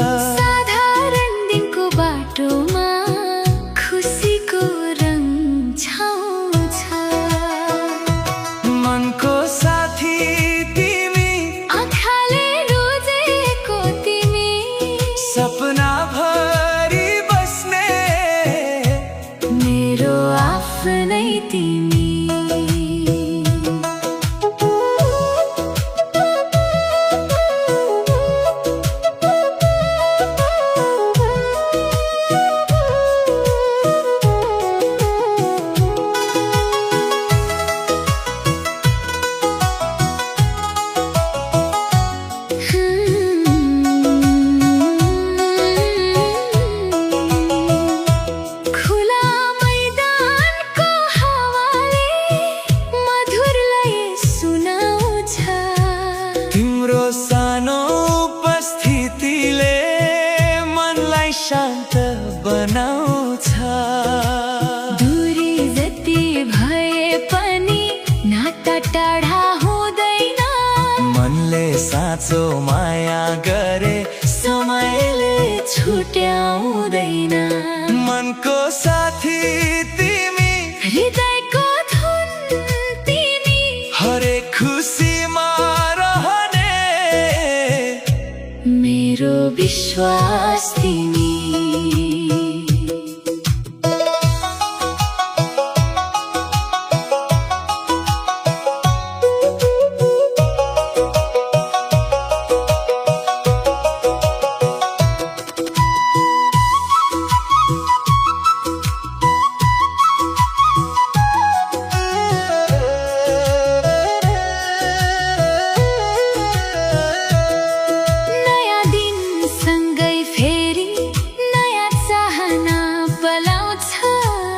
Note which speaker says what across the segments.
Speaker 1: साधारण दिनको बाटोमा खुसीको रङ छाउँछ।
Speaker 2: मनको साथी तिमी,
Speaker 1: आँखाले रोजेको तिमी,
Speaker 2: सपना भरि बस्ने
Speaker 1: मेरो आफ्नै तिमी।
Speaker 2: तिम्रो सानो उपस्थितिले मनलाई शान्त बनाउँछ।
Speaker 1: दूरी जति भए पनि नाता टाढा हुँदैन।
Speaker 2: मनले साँचो माया गरे
Speaker 1: समयले छुट्याउँदैन।
Speaker 2: मनको साथी तिमी,
Speaker 1: हृदयको धुन तिमी,
Speaker 2: हरेक खुसीमा रहने
Speaker 1: मेरो विश्वास तिमी।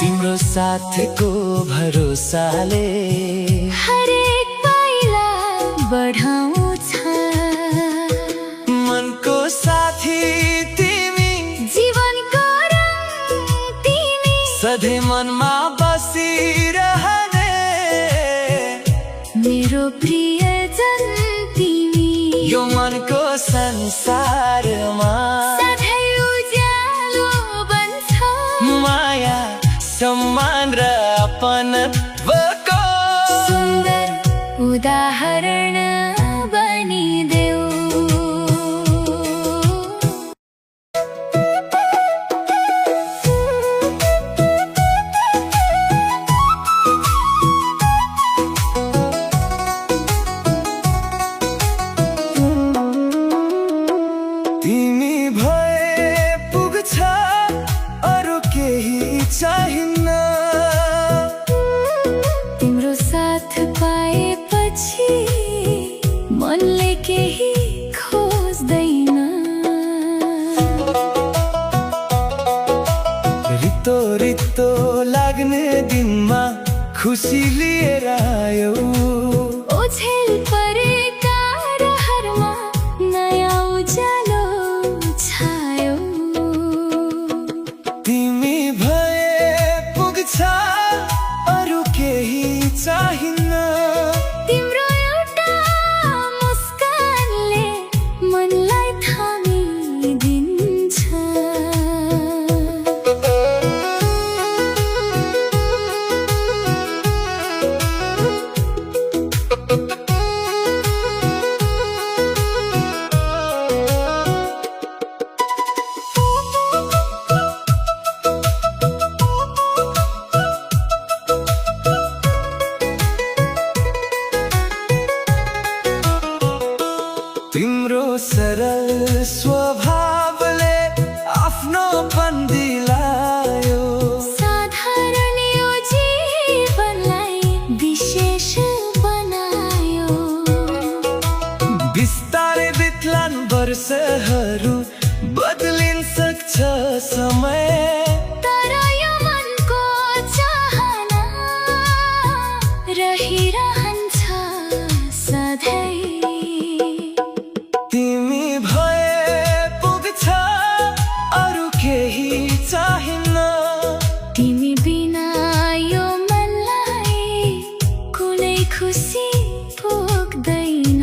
Speaker 2: तिम्रो साथको भरोसाले
Speaker 1: हरेक पाइला बढाउँछ।
Speaker 2: मनको साथी तिमी,
Speaker 1: जीवनको रङ तिमी,
Speaker 2: सधैँ मनमा बसिरहने
Speaker 1: मेरो प्रियजन तिमी।
Speaker 2: यो मनको संसारमा
Speaker 1: सधैँ उज्यालो बन्छ।
Speaker 2: माया, सम्मान र अपनत्वको
Speaker 1: सुन्दर उदाहरण बनिदेऊ।
Speaker 2: तिमी भए पुग्छ, अरू केही चाहिन्न।
Speaker 1: तिम्रो साथ पाएपछि मनले केही खोज्दैन।
Speaker 2: रित्तो रित्तो लाग्ने दिनमा खुसी लिएर आयो।
Speaker 1: ओझेल परेका रहरमा नयाँ उज्यालो छायो।
Speaker 2: तिमी भए पुग्छ, अरू केही चाहिन्न।
Speaker 1: तिम्रो एउटा मुस्कानले मनलाई थामिदिन्छ।
Speaker 2: तिम्रो सरल स्वभावले आफ्नोपन दिलायो।
Speaker 1: साधारण यो जीवनलाई विशेष बनायो।
Speaker 2: बिस्तारै बित्लान् वर्षहरू, बदलिन सक्छ समय।
Speaker 1: तर यो मनको चाहना रहिरहन्छ सधैँ।
Speaker 2: तिमी भए पुग्छ, अरू केही चाहिन्न।
Speaker 1: तिमी बिना यो मनलाई कुनै खुसी पुग्दैन।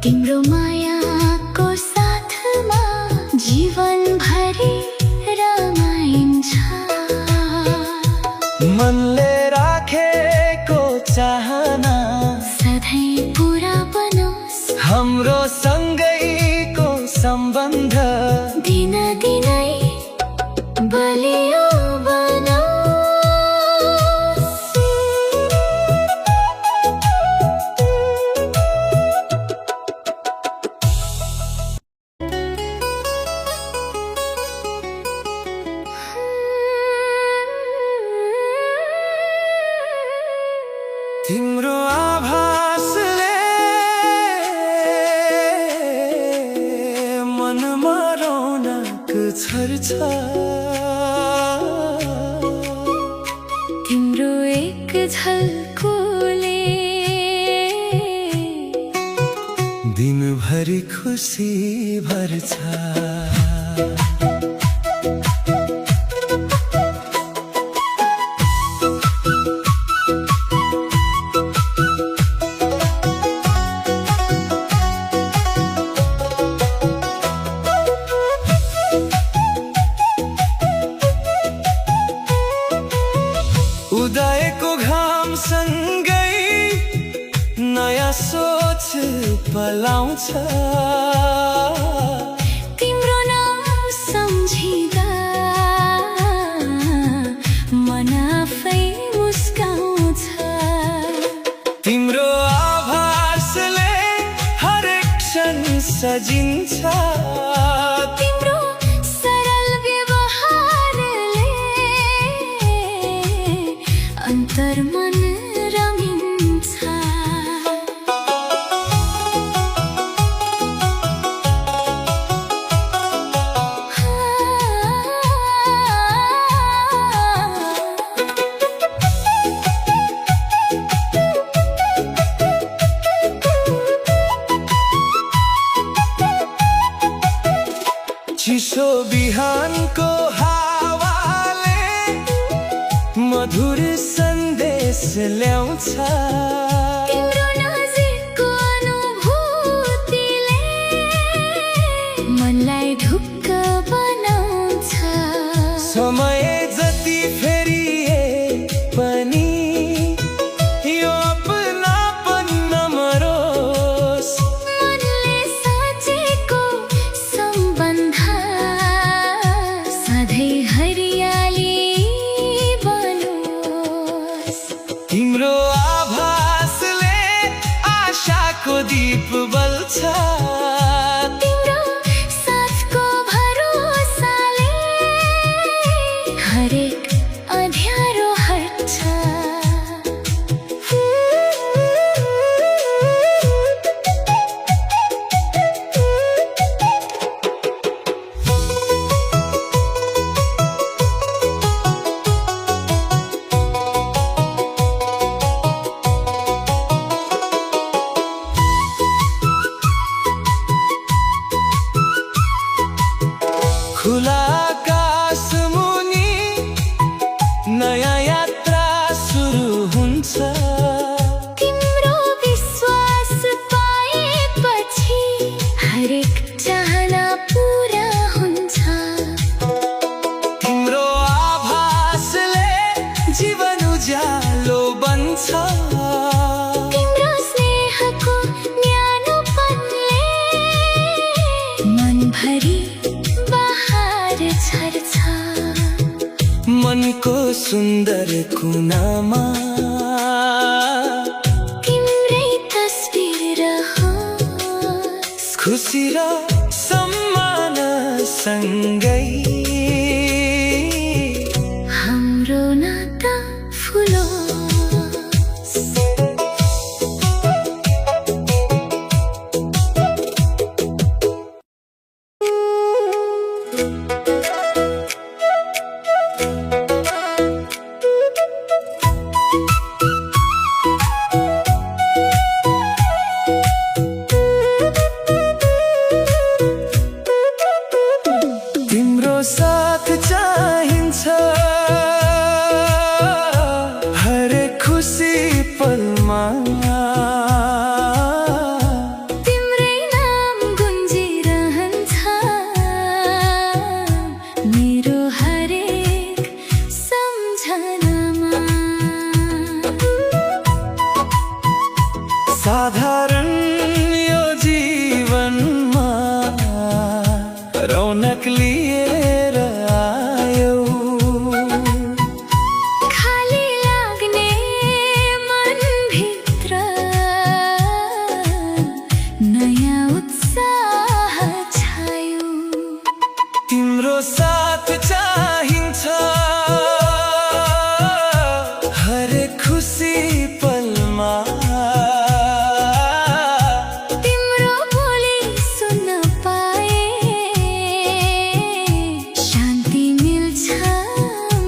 Speaker 1: तिम्रो मायाको साथमा जीवनभरि रमाइन्छ।
Speaker 2: मनले राखेको चाहना
Speaker 1: सधैँ पुरा बनोस्
Speaker 2: हाम्रो सँगैको सम्बन्ध
Speaker 1: दिनदिनै बलियो बनोस्।
Speaker 2: तिम्रो आभासले मनमा रौनक छर्छ।
Speaker 1: तिम्रो एक झल्कोले
Speaker 2: दिनभरि खुसी भर्छ। उदयको घाम सँगै नयाँ सोच पलाउँछ।
Speaker 1: तिम्रो नाम सम्झिँदा मन आफै मुस्काउँछ।
Speaker 2: तिम्रो आभासले हरेक क्षण सजिन्छ।
Speaker 1: तिम्रो सरल व्यवहारले अन्तर्मन रमिन्छ।
Speaker 2: चिसो बिहानको हावाले मधुर सन्देश ल्याउँछ।
Speaker 1: तिम्रो नजिकको अनुभूतिले मनलाई ढुक्क बनाउँछ।
Speaker 2: समय जति फेरिए पनि यो अपनापन नमरोस्।
Speaker 1: मनले साँचेको सम्बन्ध सधैँ हरियाली बनोस्।
Speaker 2: तिम्रो आभासले आशाको दीप बल्छ।
Speaker 1: तिम्रो साथको भरोसाले हरेक अँध्यारो हट्छ।
Speaker 2: खुला आकाश मुनि नयाँ यात्रा सुरु हुन्छ।
Speaker 1: तिम्रो विश्वास पाएपछि हरेक चाहना पुरा हुन्छ।
Speaker 2: तिम्रो आभासले जीवन उज्यालो बन्छ।
Speaker 1: तिम्रो स्नेहको न्यानोपनले मनभरि बहार छर्छ।
Speaker 2: मनको सुन्दर कुनामा
Speaker 1: तिम्रै तस्बिर रहोस्।
Speaker 2: खुसी र सम्मान सँगै
Speaker 1: हाम्रो नाता फुलोस्। नयाँ उत्साह छायो।
Speaker 2: तिम्रो साथ चाहिन्छ हरेक खुसी पलमा।
Speaker 1: तिम्रो बोली सुन्न पाए शान्ति मिल्छ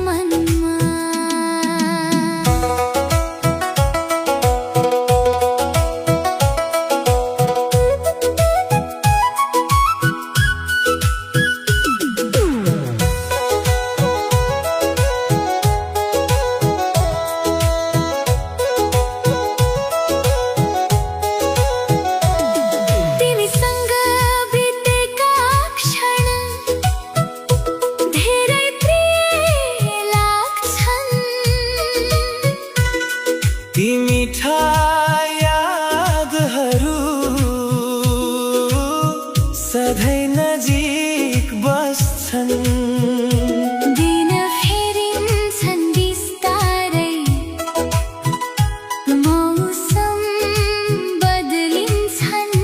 Speaker 1: मनमा। तिमीसँग बितेका क्षण धेरै प्रिय लाग्छन्।
Speaker 2: ती मिठा यादहरू सधैँ नजिक बस्छन्।
Speaker 1: दिन फेरिन्छन् बिस्तारै, मौसम बदलिन्छन्।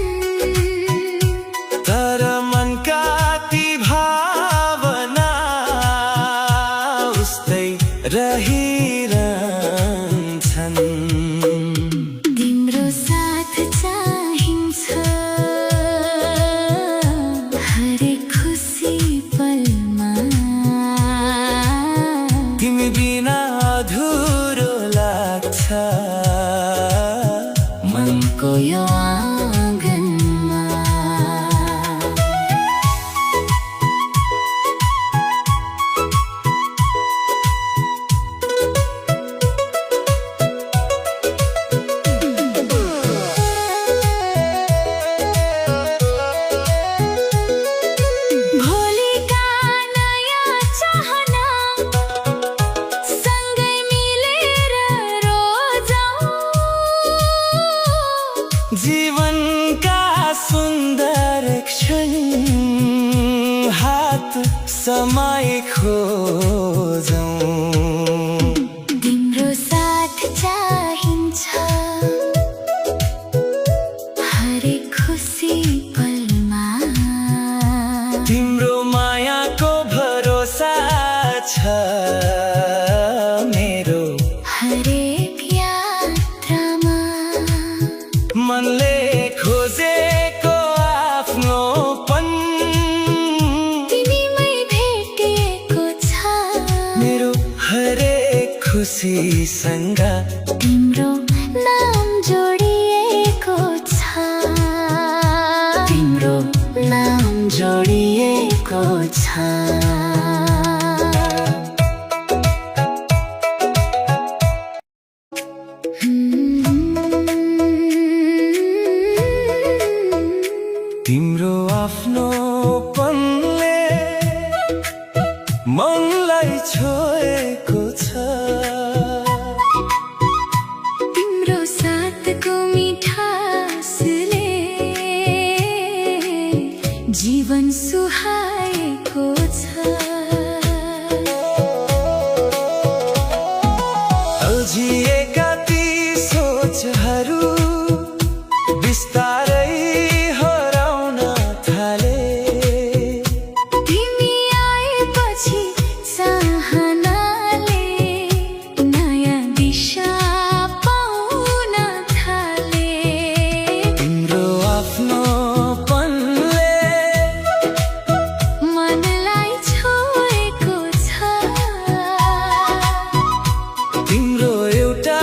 Speaker 2: तर मनका ती भावना उस्तै रहिरहन्छन्।
Speaker 1: तिम्रो साथ चाहिन्छ हरेक खुसी पलमा।
Speaker 2: तिमी बिना अधुरो लाग्छ
Speaker 1: मनको यो आँगनमा। भोलिका नयाँ चाहना सँगै मिलेर रोजौँ।
Speaker 2: जीवनका सुन्दर क्षण हात समय खोजौँ।
Speaker 1: तिम्रो साथ चाहिन्छ हरेक खुसी पलमा।
Speaker 2: तिम्रो मायाको भरोसा छ मेरो
Speaker 1: हरेक यात्रामा।
Speaker 2: मनले खोजेको आफ्नोपन
Speaker 1: तिमीमै भेटिएको छ
Speaker 2: मेरो हरेक खुसीसँग।
Speaker 1: तिम्रो नाम जोडिएको छ। तिम्रो नाम जोडिएको छ।
Speaker 2: तिम्रो आफ्नोपनले मनलाई छोएको छ।
Speaker 1: तिम्रो साथको मिठासले जीवन सुहाएको छ।
Speaker 2: अल्झिएका ती सोचहरू बिस्तारै हराउन थाले।
Speaker 1: तिमी आएपछि चाहनाले नयाँ दिशा पाउन थाले।
Speaker 2: तिम्रो आफ्नोपनले
Speaker 1: मनलाई छोएको छ।
Speaker 2: तिम्रो एउटा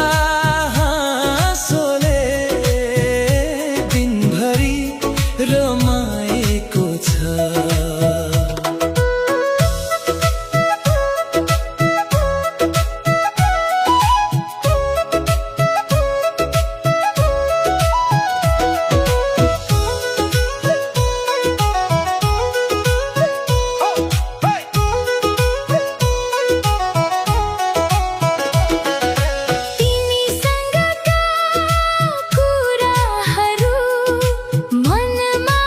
Speaker 2: हाँसोले दिनभरि रमाएको छ।
Speaker 1: तिमीसँगका कुराहरू मनमा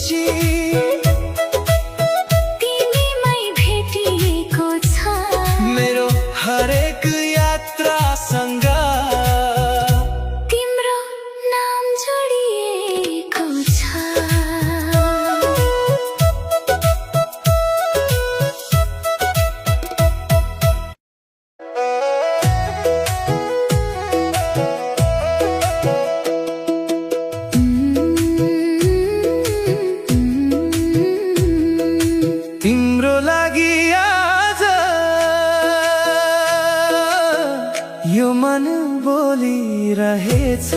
Speaker 2: खुसी
Speaker 1: तिमीमै भेटिएको छ
Speaker 2: मेरो हरेक यात्रासँग
Speaker 1: तिम्रो नाम जोडिएको छ
Speaker 2: तिम्रो लागि आज यो मन बोलिरहेछ